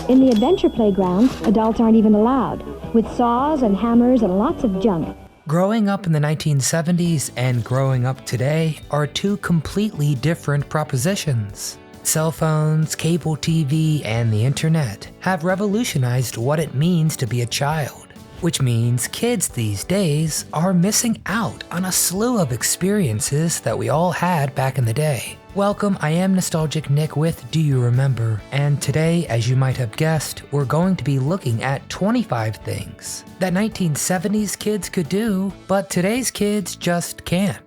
In the adventure playground, adults aren't even allowed, with saws and hammers and lots of junk. Growing up in the 1970s and growing up today are two completely different propositions. Cell phones, cable TV, and the internet have revolutionized what it means to be a child, which means kids these days are missing out on a slew of experiences that we all had back in the day. Welcome, I am Nostalgic Nick with Do You Remember? And today, as you might have guessed, we're going to be looking at 25 things that 1970s kids could do, but today's kids just can't.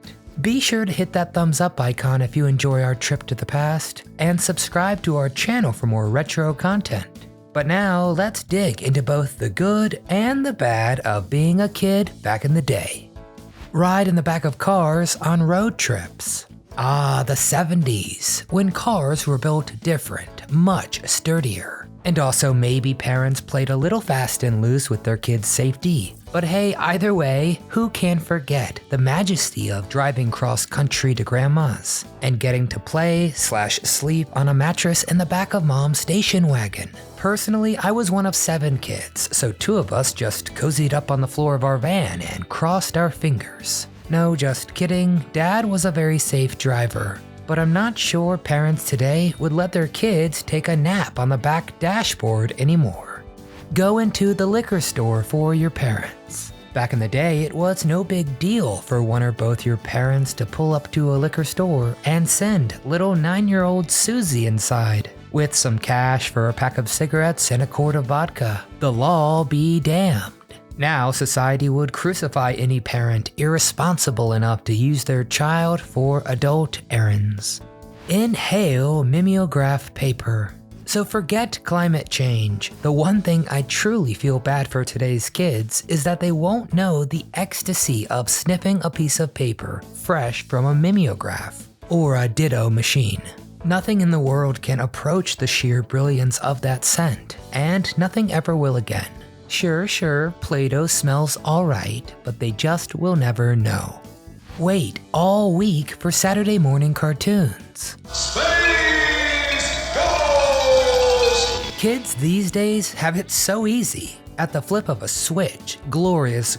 Be sure to hit that thumbs up icon if you enjoy our trip to the past, and subscribe to our channel for more retro content. But now, let's dig into both the good and the bad of being a kid back in the day. Ride in the back of cars on road trips. Ah, the 70s, when cars were built different, much sturdier. And also maybe parents played a little fast and loose with their kids' safety. But hey, either way, who can forget the majesty of driving cross country to grandma's and getting to play/sleep on a mattress in the back of mom's station wagon? Personally, I was one of 7 kids, so 2 of us just cozied up on the floor of our van and crossed our fingers. No, just kidding, Dad was a very safe driver. But I'm not sure parents today would let their kids take a nap on the back dashboard anymore. Go into the liquor store for your parents. Back in the day, it was no big deal for one or both your parents to pull up to a liquor store and send little 9-year-old Susie inside with some cash for a pack of cigarettes and a quart of vodka. The law be damned. Now, society would crucify any parent irresponsible enough to use their child for adult errands. Inhale mimeograph paper. So forget climate change. The one thing I truly feel bad for today's kids is that they won't know the ecstasy of sniffing a piece of paper fresh from a mimeograph or a ditto machine. Nothing in the world can approach the sheer brilliance of that scent, and nothing ever will again. Sure, Play-Doh smells alright, but they just will never know. Wait all week for Saturday morning cartoons. Space Ghost! Kids these days have it so easy. At the flip of a switch, glorious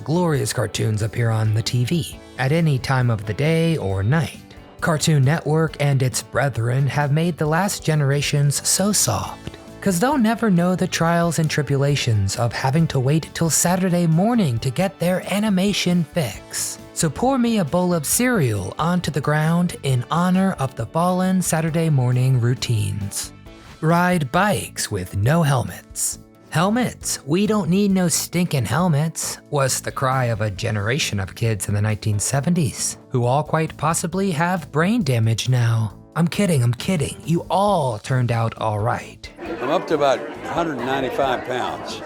cartoons appear on the TV at any time of the day or night. Cartoon Network and its brethren have made the last generations so soft, cause they'll never know the trials and tribulations of having to wait till Saturday morning to get their animation fix. So pour me a bowl of cereal onto the ground in honor of the fallen Saturday morning routines. Ride bikes with no helmets. Helmets, we don't need no stinking helmets, was the cry of a generation of kids in the 1970s, who all quite possibly have brain damage now. I'm kidding, you all turned out alright. I'm up to about 195 pounds.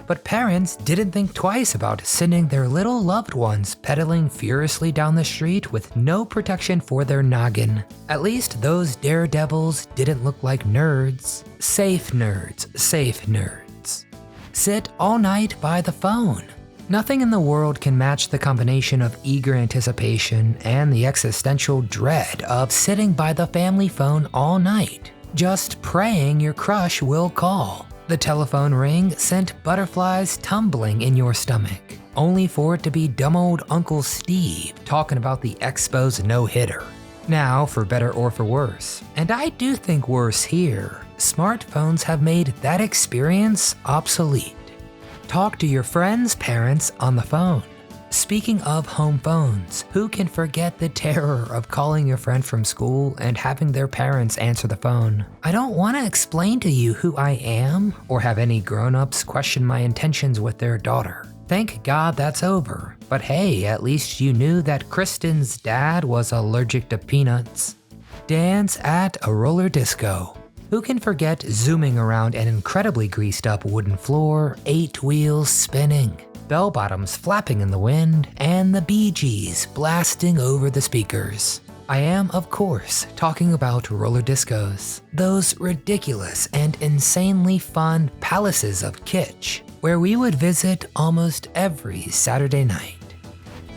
But parents didn't think twice about sending their little loved ones pedaling furiously down the street with no protection for their noggin. At least those daredevils didn't look like nerds. Safe nerds. Sit all night by the phone. Nothing in the world can match the combination of eager anticipation and the existential dread of sitting by the family phone all night, just praying your crush will call. The telephone ring sent butterflies tumbling in your stomach, only for it to be dumb old Uncle Steve talking about the Expos no-hitter. Now, for better or for worse, and I do think worse here, smartphones have made that experience obsolete. Talk to your friends' parents on the phone. Speaking of home phones, who can forget the terror of calling your friend from school and having their parents answer the phone? I don't want to explain to you who I am or have any grown-ups question my intentions with their daughter. Thank God that's over. But hey, at least you knew that Kristen's dad was allergic to peanuts. Dance at a roller disco. Who can forget zooming around an incredibly greased up wooden floor, 8 wheels spinning, bell-bottoms flapping in the wind, and the Bee Gees blasting over the speakers? I am, of course, talking about roller discos. Those ridiculous and insanely fun palaces of kitsch, where we would visit almost every Saturday night.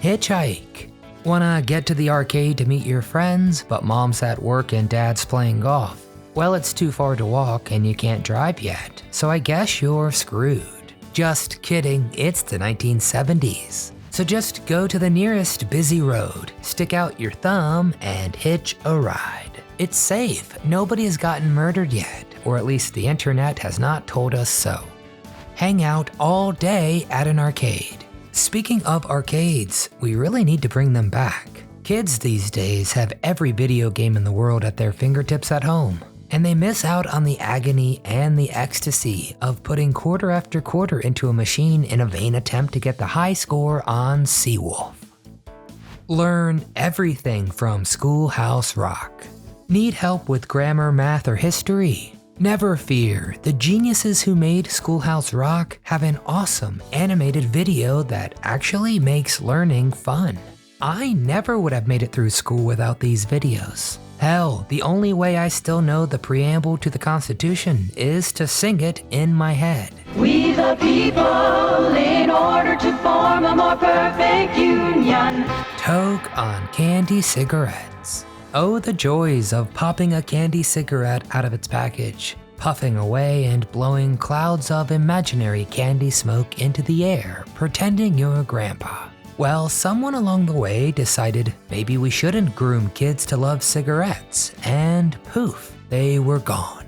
Hitchhike. Wanna get to the arcade to meet your friends, but mom's at work and dad's playing golf? Well, it's too far to walk and you can't drive yet, so I guess you're screwed. Just kidding, it's the 1970s. So just go to the nearest busy road, stick out your thumb, and hitch a ride. It's safe, nobody has gotten murdered yet, or at least the internet has not told us so. Hang out all day at an arcade. Speaking of arcades, we really need to bring them back. Kids these days have every video game in the world at their fingertips at home, and they miss out on the agony and the ecstasy of putting quarter after quarter into a machine in a vain attempt to get the high score on Seawolf. Learn everything from Schoolhouse Rock. Need help with grammar, math, or history? Never fear, the geniuses who made Schoolhouse Rock have an awesome animated video that actually makes learning fun. I never would have made it through school without these videos. Hell, the only way I still know the preamble to the Constitution is to sing it in my head. We the people, in order to form a more perfect union. Toke on candy cigarettes. Oh, the joys of popping a candy cigarette out of its package, puffing away and blowing clouds of imaginary candy smoke into the air, pretending you're grandpa. Well, someone along the way decided maybe we shouldn't groom kids to love cigarettes, and poof, they were gone.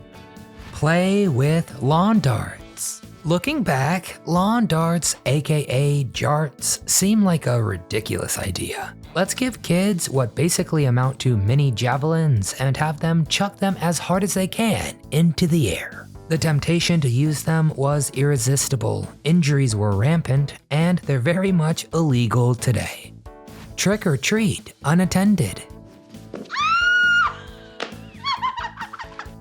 Play with lawn darts. Looking back, lawn darts, aka jarts, seem like a ridiculous idea. Let's give kids what basically amount to mini javelins and have them chuck them as hard as they can into the air. The temptation to use them was irresistible, injuries were rampant, and they're very much illegal today. Trick or treat, unattended.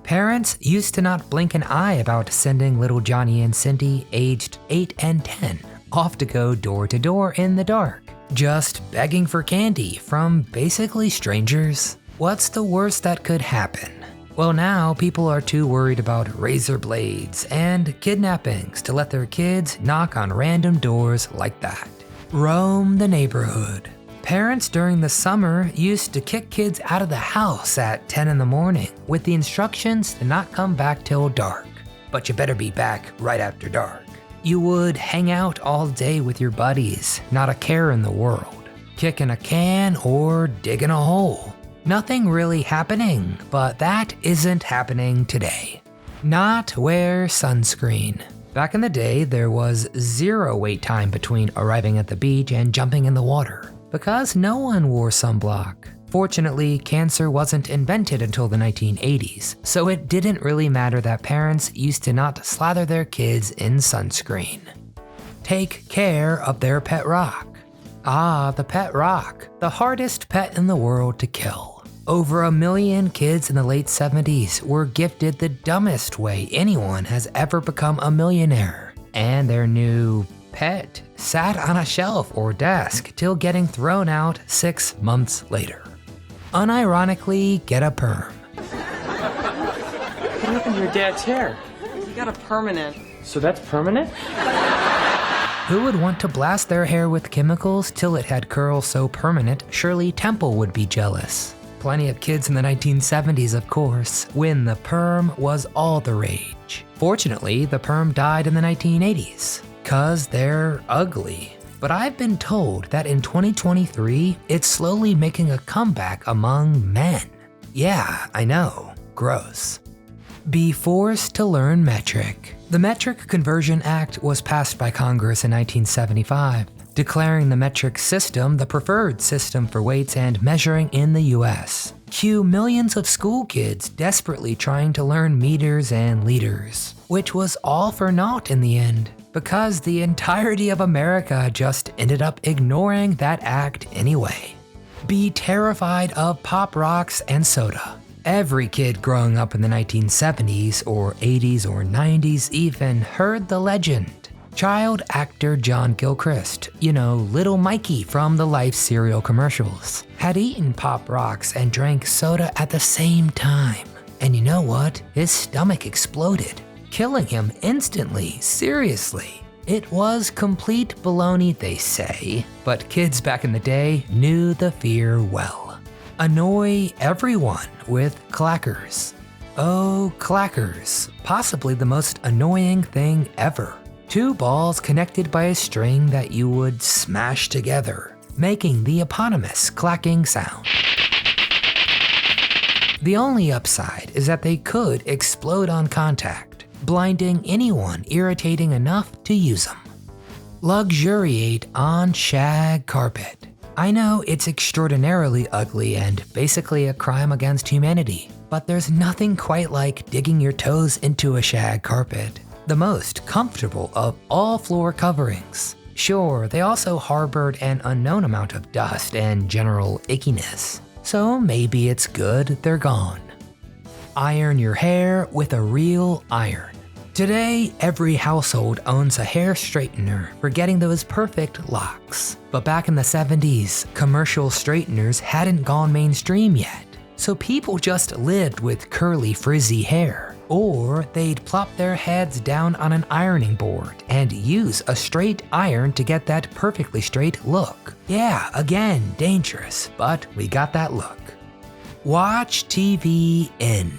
Parents used to not blink an eye about sending little Johnny and Cindy, aged 8 and 10, off to go door to door in the dark, just begging for candy from basically strangers. What's the worst that could happen? Well, now people are too worried about razor blades and kidnappings to let their kids knock on random doors like that. Roam the neighborhood. Parents during the summer used to kick kids out of the house at 10 in the morning with the instructions to not come back till dark. But you better be back right after dark. You would hang out all day with your buddies, not a care in the world. Kicking a can or digging a hole. Nothing really happening, but that isn't happening today. Not wear sunscreen. Back in the day, there was zero wait time between arriving at the beach and jumping in the water, because no one wore sunblock. Fortunately, cancer wasn't invented until the 1980s, so it didn't really matter that parents used to not slather their kids in sunscreen. Take care of their pet rock. Ah, the pet rock, the hardest pet in the world to kill. Over 1 million kids in the late 70s were gifted the dumbest way anyone has ever become a millionaire, and their new pet sat on a shelf or desk till getting thrown out 6 months later. Unironically, get a perm. What happened to your dad's hair? You got a permanent. So that's permanent? Who would want to blast their hair with chemicals till it had curls so permanent, surely Temple would be jealous. Plenty of kids in the 1970s, of course, when the perm was all the rage. Fortunately, the perm died in the 1980s, 'cause they're ugly. But I've been told that in 2023, it's slowly making a comeback among men. Yeah, I know, gross. Be forced to learn metric. The Metric Conversion Act was passed by Congress in 1975, declaring the metric system the preferred system for weights and measuring in the US. Cue millions of school kids desperately trying to learn meters and liters, which was all for naught in the end, because the entirety of America just ended up ignoring that act anyway. Be terrified of pop rocks and soda. Every kid growing up in the 1970s or 80s or 90s even heard the legend. Child actor John Gilchrist, Little Mikey from the Life cereal commercials, had eaten Pop Rocks and drank soda at the same time. And you know what? His stomach exploded, killing him instantly, seriously. It was complete baloney, they say, but kids back in the day knew the fear well. Annoy everyone with clackers. Oh, clackers. Possibly the most annoying thing ever. 2 balls connected by a string that you would smash together, making the eponymous clacking sound. The only upside is that they could explode on contact, blinding anyone irritating enough to use them. Luxuriate on shag carpet. I know it's extraordinarily ugly and basically a crime against humanity, but there's nothing quite like digging your toes into a shag carpet, the most comfortable of all floor coverings. Sure, they also harbored an unknown amount of dust and general ickiness, so maybe it's good they're gone. Iron your hair with a real iron. Today, every household owns a hair straightener for getting those perfect locks. But back in the 70s, commercial straighteners hadn't gone mainstream yet, so people just lived with curly, frizzy hair. Or they'd plop their heads down on an ironing board and use a straight iron to get that perfectly straight look. Yeah, again, dangerous, but we got that look. Watch TV end.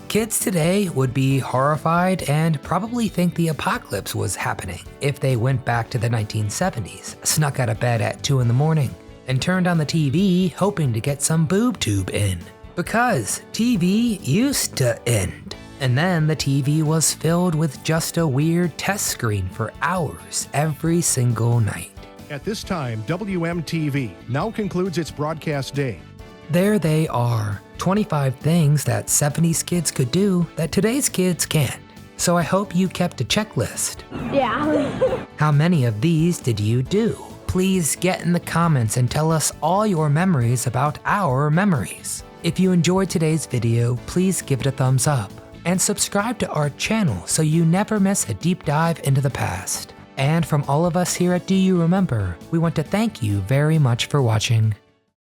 Kids today would be horrified and probably think the apocalypse was happening if they went back to the 1970s, snuck out of bed at 2 in the morning, and turned on the TV hoping to get some boob tube in. Because TV used to end. And then the TV was filled with just a weird test screen for hours every single night. At this time, WMTV now concludes its broadcast day. There they are, 25 things that 70s kids could do that today's kids can't. So I hope you kept a checklist. Yeah. How many of these did you do? Please get in the comments and tell us all your memories about our memories. If you enjoyed today's video, please give it a thumbs up and subscribe to our channel so you never miss a deep dive into the past. And from all of us here at Do You Remember, we want to thank you very much for watching.